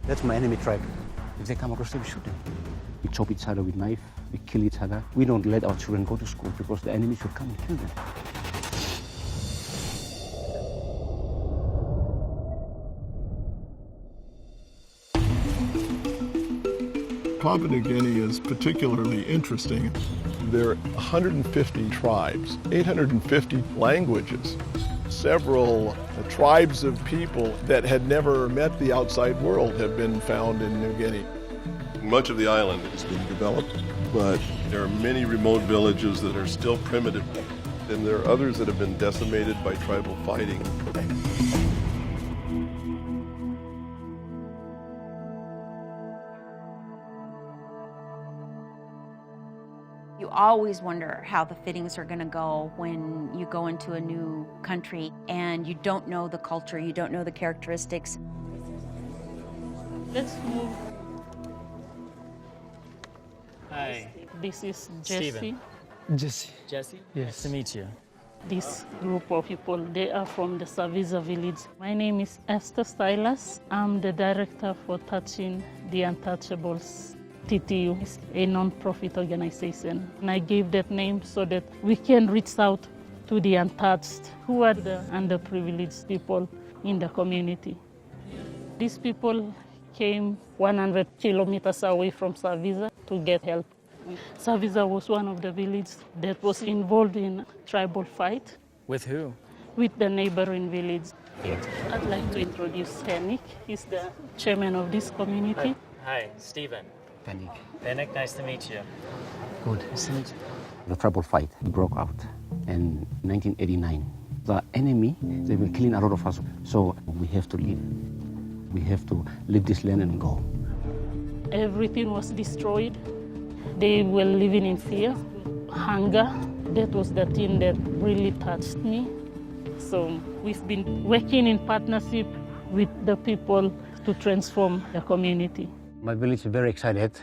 That's my enemy tribe. If they come across, we shoot them. We chop each other with knife, we kill each other. We don't let our children go to school because the enemy should come and kill them. Papua New Guinea is particularly interesting. There are 150 tribes, 850 languages, several tribes of people that had never met the outside world have been found in New Guinea. Much of the island is being developed, but there are many remote villages that are still primitive, and there are others that have been decimated by tribal fighting. You always wonder how the fittings are going to go when you go into a new country and you don't know the culture, you don't know the characteristics. Let's move. Hi. This is Jesse. Steven. Jesse. Jesse? Yes. Nice to meet you. This group of people, they are from the Saviza village. My name is Esther Silas. I'm the director for Touching the Untouchables. Titi is a non-profit organization. And I gave that name so that we can reach out to the untouched, who are the underprivileged people in the community. These people came 100 kilometers away from Saviza to get help. Saviza was one of the villages that was involved in tribal fight. With who? With the neighboring village. I'd like to introduce Henrik. He's the chairman of this community. Hi, Steven. Panic. Panic, nice to meet you. Good. The tribal fight broke out in 1989. The enemy, they were killing a lot of us. So we have to leave. We have to leave this land and go. Everything was destroyed. They were living in fear, hunger. That was the thing that really touched me. So we've been working in partnership with the people to transform the community. My village is very excited.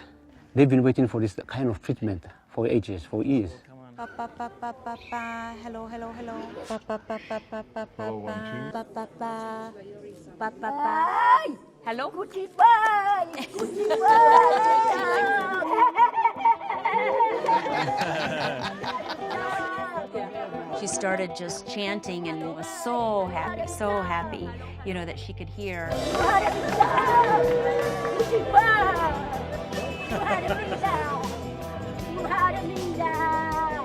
They've been waiting for this kind of treatment for ages, for years. Pa, pa, pa, pa, pa, pa. Hello, hello, hello. Pa, pa, pa, pa, pa, pa, pa, pa. Pa, pa, pa. Pa, pa, pa. Hello? She started just chanting and was so happy, you know, that she could hear.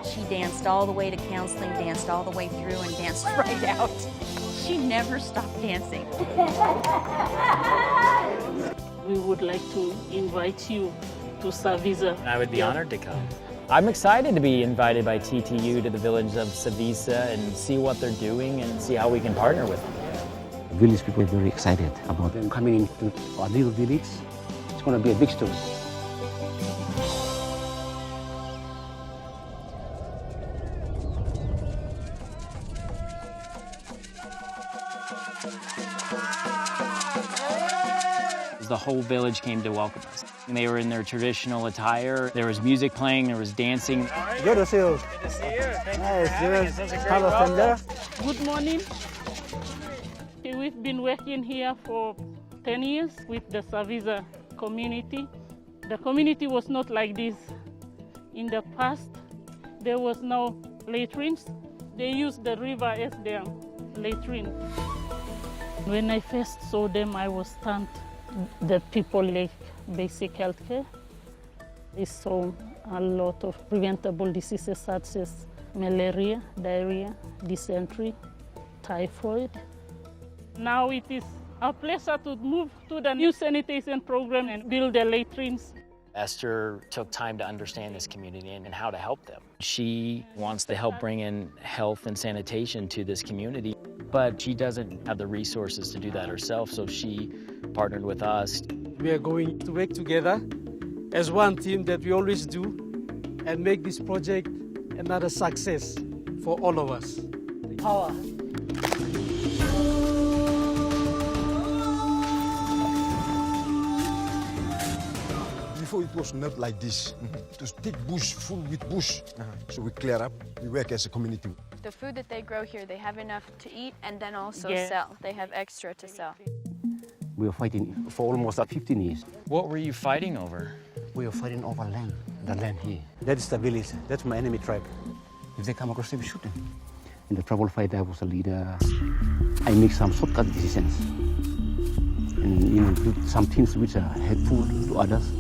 She danced all the way to counseling, danced all the way through, and danced right out. She never stopped dancing. We would like to invite you to Saviza. I would be honored to come. I'm excited to be invited by TTU to the village of Saviza and see what they're doing and see how we can partner with them. Village people are very excited about them coming into our little village. It's going to be a big story. The whole village came to welcome us. And they were in their traditional attire. There was music playing, there was dancing. Good to see you. Good to see you. Thank Nice. Such a great Have a welcome. there. Good morning. We've been working here for 10 years with the Saviza community. The community was not like this. In the past, there was no latrines. They used the river as their latrine. When I first saw them, I was stunned. The people lack basic health care. They saw a lot of preventable diseases such as malaria, diarrhea, dysentery, typhoid. Now it is a pleasure to move to the new sanitation program and build the latrines. Esther took time to understand this community and how to help them. She wants to help bring in health and sanitation to this community, but she doesn't have the resources to do that herself, so she partnered with us. We are going to work together as one team that we always do and make this project another success for all of us. Power. Before it was not like this. It was thick bush, full with bush. So we clear up, we work as a community. The food that they grow here, they have enough to eat and then also Yeah. sell. They have extra to sell. We were fighting for almost 15 years. What were you fighting over? We were fighting over land, the land here. That is the village. That's my enemy tribe. If they come across, they will shoot them. In the trouble fight, I was a leader. I make some shortcut decisions. And do some things which are hateful to others.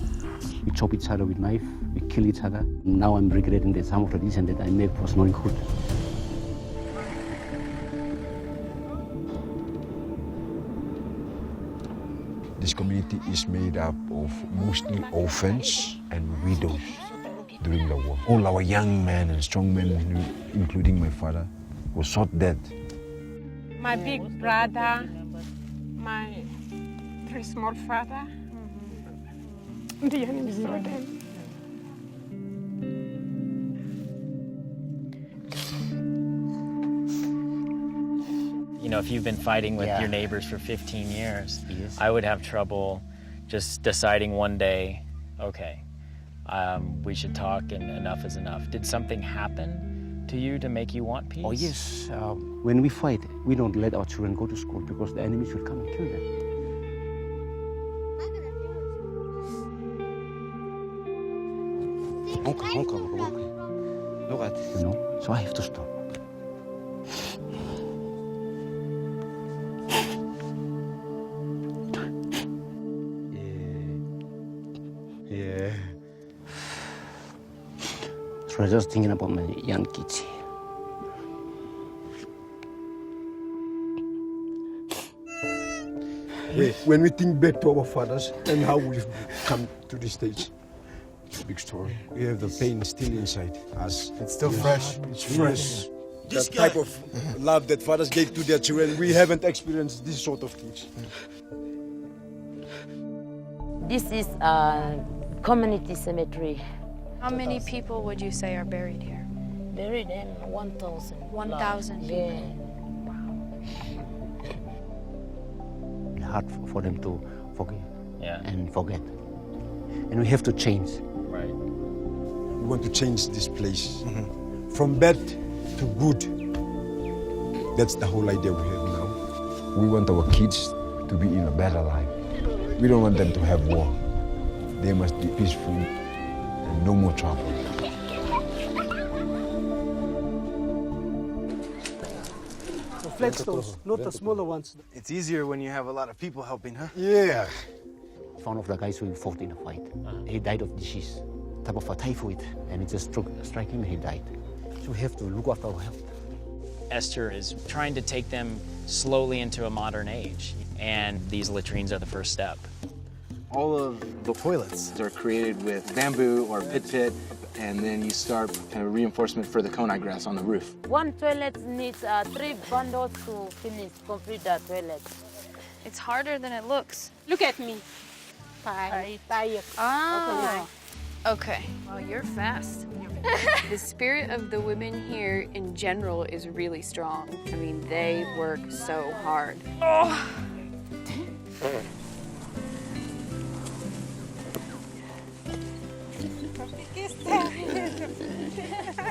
We chop each other with knife. We kill each other. Now I'm regretting that some of the decisions that I made was not good. This community is made up of mostly orphans and widows during the war. All our young men and strong men, including my father, were shot dead. My big brother, my three small father, the enemy saw them. You know, if you've been fighting with your neighbors for 15 years, I would have trouble just deciding one day, okay, we should talk and enough is enough. Did something happen to you to make you want peace? Oh yes, when we fight, we don't let our children go to school because the enemy should come and kill them. Okay. Look at it, you know, so I have to stop. Yeah. So I'm just thinking about my young kids. When we think back to our fathers and how we've come to this stage, it's a big story. We have the pain still inside us. It's still fresh. It's fresh. That type of love that fathers gave to their children, we haven't experienced this sort of things. This is a community cemetery. How many people would you say are buried here? Buried in 1,000. 1,000 people? Yeah. It's hard for them to forgive and forget. And we have to change. Right. We want to change this place from bad to good. That's the whole idea we have now. We want our kids to be in a better life. We don't want them to have war. They must be peaceful and no more trouble. So flat stones, not the smaller ones. It's easier when you have a lot of people helping, huh? Yeah. One of the guys who fought in a fight, he died of disease, type of a typhoid, and it just struck him and he died. So we have to look after our health. Esther is trying to take them slowly into a modern age, and these latrines are the first step. All of the toilets are created with bamboo or pit, and then you start kind of reinforcement for the konai grass on the roof. One toilet needs 3 bundles to complete the toilet. It's harder than it looks. Look at me. Ah, okay. Well, you're fast. The spirit of the women here in general is really strong. I mean, they work so hard. Oh.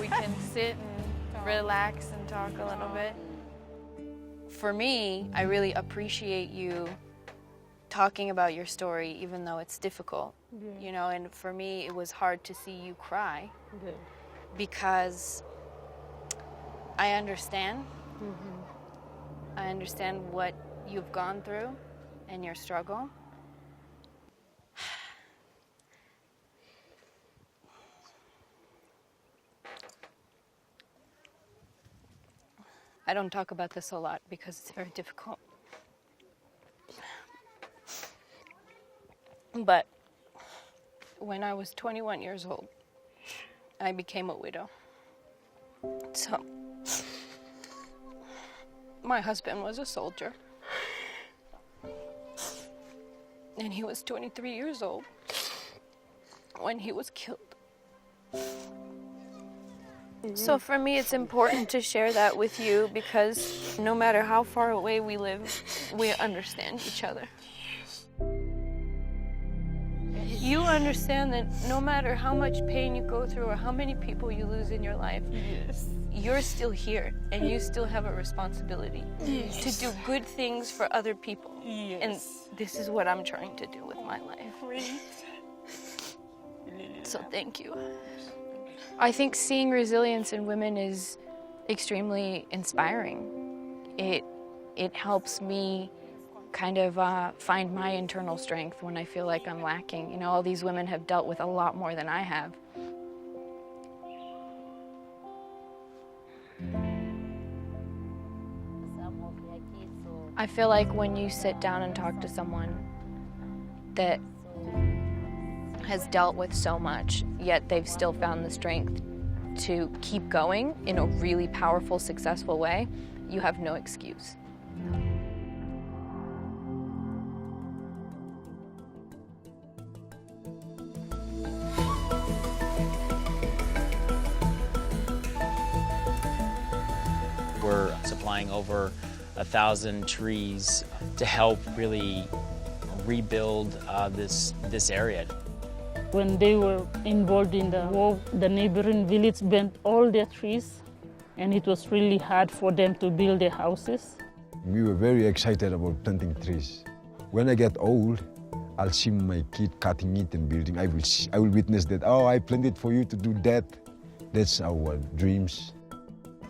We can sit and relax and talk a little bit. For me, I really appreciate you talking about your story, even though it's difficult. You know, and for me, it was hard to see you cry because I understand. I understand what you've gone through and your struggle. I don't talk about this a lot because it's very difficult. But when I was 21 years old, I became a widow. So, my husband was a soldier. And he was 23 years old when he was killed. So for me, it's important to share that with you because no matter how far away we live, we understand each other. You understand that no matter how much pain you go through or how many people you lose in your life, you're still here and you still have a responsibility to do good things for other people. And this is what I'm trying to do with my life. So thank you. I think seeing resilience in women is extremely inspiring. It helps me kind of find my internal strength when I feel like I'm lacking. You know, all these women have dealt with a lot more than I have. I feel like when you sit down and talk to someone that has dealt with so much, yet they've still found the strength to keep going in a really powerful, successful way, you have no excuse. We're supplying over 1,000 trees to help really rebuild this area. When they were involved in the war, the neighboring village bent all their trees, and it was really hard for them to build their houses. We were very excited about planting trees. When I get old, I'll see my kid cutting it and building. I will witness that. Oh, I planted for you to do that. That's our dreams.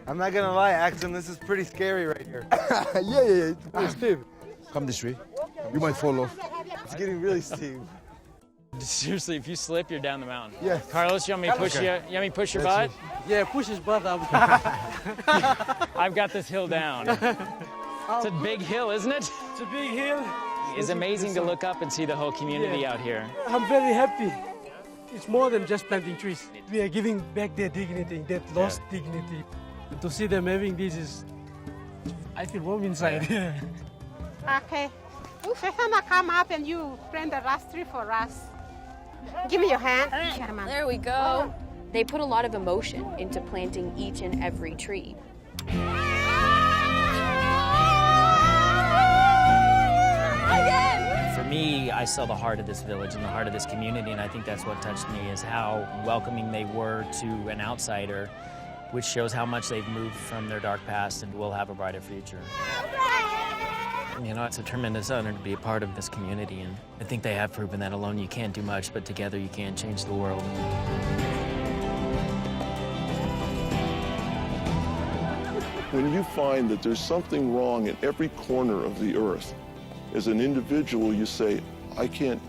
I'm not gonna lie, Axel, this is pretty scary right here. yeah, it's pretty steep. Come this way. You might fall off. It's getting really steep. Seriously, if you slip, you're down the mountain. Yeah. Carlos, you want me to push you? You want me to push your butt? Yeah, push his butt up. I've got this hill down. It's a big hill, isn't it? It's a big hill. It's amazing to look up and see the whole community out here. I'm very happy. It's more than just planting trees. We are giving back their dignity, that lost dignity. And to see them having this is, I feel warm inside. Okay. Fefana, come up and you plant the last tree for us. Give me your hand. There we go. They put a lot of emotion into planting each and every tree. For me, I saw the heart of this village and the heart of this community, and I think that's what touched me, is how welcoming they were to an outsider, which shows how much they've moved from their dark past and will have a brighter future. You know, it's a tremendous honor to be a part of this community, and I think they have proven that alone you can't do much, but together you can change the world. When you find that there's something wrong in every corner of the earth, as an individual, you say, I can't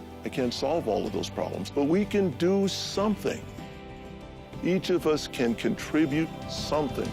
solve all of those problems, but we can do something. Each of us can contribute something